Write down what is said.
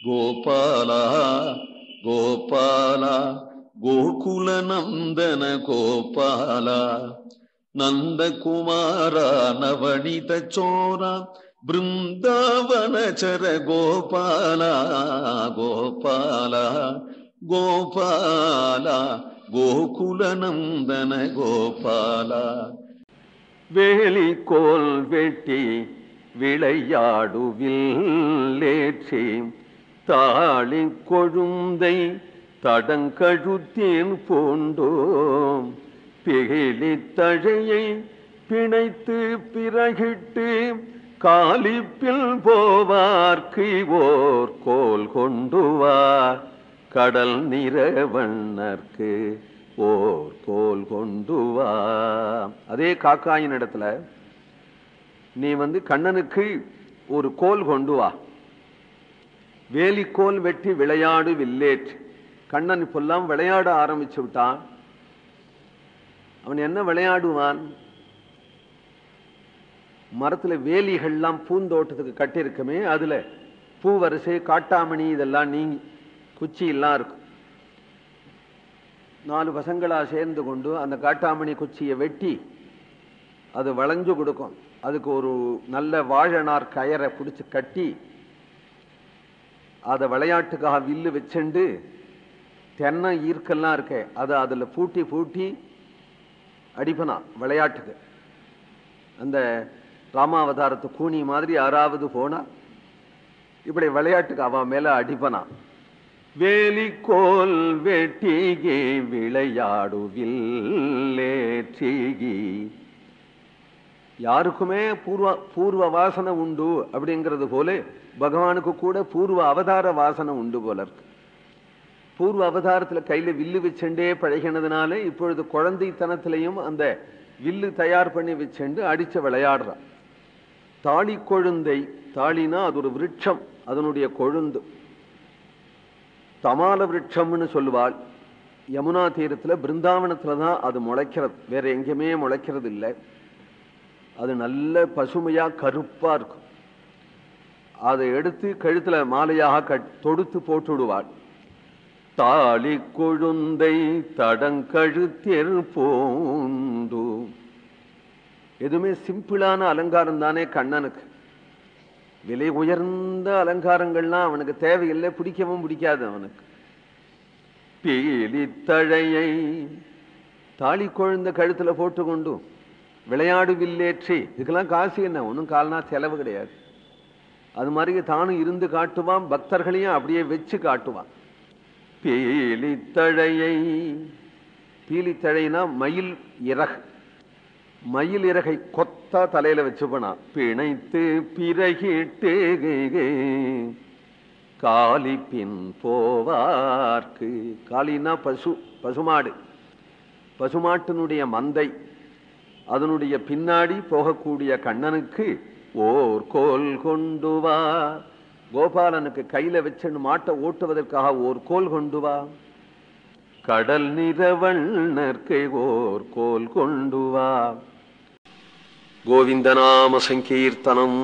கோபாலா கோபாலா கோகுல நந்தன கோபாலா நந்தகுமாரா நவனித சோரா பிருந்தாவனச்சர கோபாலா கோபாலா கோபாலா கோகுல நந்தன கோபாலா. வேலிக்கோல் வெட்டி விளையாடுவில்லேற்றி தாளி கொழுந்தை தடங்கழுத்தேன் பூண்டோம் பிகிலி தழையை பிணைத்து பிறகிட்டு காலிப்பில் போவார்க்கு ஓர் கோல் கொண்டுவார் கடல் நிறவண்ணர்க்கு ஓர் கோல் கொண்டுவா. அதே காக்காயின் இடத்துல நீ கண்ணனுக்கு ஒரு கோல் கொண்டு வா. வேலிக்கோல் வெட்டி விளையாடு வில்லேற்று. கண்ணன் இப்பெல்லாம் விளையாட ஆரம்பிச்சு விட்டான். அவன் என்ன விளையாடுவான்? மரத்துல வேலிகள்லாம் பூந்தோட்டத்துக்கு கட்டிருக்குமே, அதுல பூவரிசை காட்டாமணி இதெல்லாம் நீங்கி குச்சி எல்லாம் இருக்கும். 4 பசங்களா சேர்ந்து கொண்டு அந்த காட்டாமணி குச்சியை வெட்டி அது வளைஞ்சு கொடுக்கும். அதுக்கு ஒரு நல்ல வாழனார் கயரை பிடிச்சு கட்டி அதை விளையாட்டுக்காக வில்லு வச்சுண்டு தென்னை ஈர்க்கெல்லாம் இருக்க அதை அதுல பூட்டி பூட்டி அடிப்பனா விளையாட்டுக்கு. அந்த ராமாவதாரத்து கூனி மாதிரி யாராவது போனா இப்படி விளையாட்டுக்கு அவன் மேல அடிப்பனா. வேலிக்கோல் வெட்டிகி விளையாடுவில்லேற்றிகி. யாருக்குமே பூர்வ வாசனை உண்டு அப்படிங்கிறது போல பகவானுக்கு கூட பூர்வ அவதார வாசனை உண்டு போல இருக்கு. பூர்வ அவதாரத்துல கையில வில்லு வச்சுண்டே பழகினதுனால இப்பொழுது குழந்தைத்தனத்திலையும் அந்த வில்லு தயார் பண்ணி வச்சுண்டு அடிச்சு விளையாடுறான். தாளி கொழுந்தை, தாளினா அது ஒரு விருட்சம், அதனுடைய கொழுந்து. தமால விருட்சம்னு சொல்லுவாள். யமுனா தீரத்துல பிருந்தாவனத்துலதான் அது முளைக்கிறது, வேற எங்கேயுமே முளைக்கிறது இல்லை. அது நல்ல பசுமையா கருப்பா இருக்கும். அதை எடுத்து கழுத்துல மாலையாக தொடுத்து போட்டு விடுவாள். தாளி கொழுந்தை தடங்கழுத்தேர் பூண்டு. எதுவுமே சிம்பிளான அலங்காரம் தானே கண்ணனுக்கு. விலை உயர்ந்த அலங்காரங்கள்லாம் அவனுக்கு தேவையில்லை, பிடிக்கவும் பிடிக்காது அவனுக்கு. பீலி தழையை தாளி கொழுந்த கழுத்துல போட்டு கொண்டு விளையாடு வில்லேற்றி. இதுக்கெல்லாம் காசு என்ன, ஒன்றும் கால்னா செலவு கிடையாது. அது மாதிரி தானும் இருந்து காட்டுவான், பக்தர்களையும் அப்படியே வச்சு காட்டுவான். பீலி தழையை, பீலி தழைனா மயில் இறகு, மயில் இறகை கொத்தா தலையில வச்சுப்பனா பிணைத்து பிறகிட்டு காலி பின் போவார்க்கு. காலினா பசு, பசுமாடு, பசுமாட்டினுடைய மந்தை, அதனுடைய பின்னாடி போகக்கூடிய கண்ணனுக்கு ஓர் கோல் கொண்டு வா. கோபாலனுக்கு கையில வச்சு மாட்டை ஓட்டுவதற்காக ஓர் கோல் கொண்டு வா. கடல் நிறவண்ணர்க்கு ஓர் கோல் கொண்டு வா. கோவிந்தநாம சங்கீர்த்தனம்.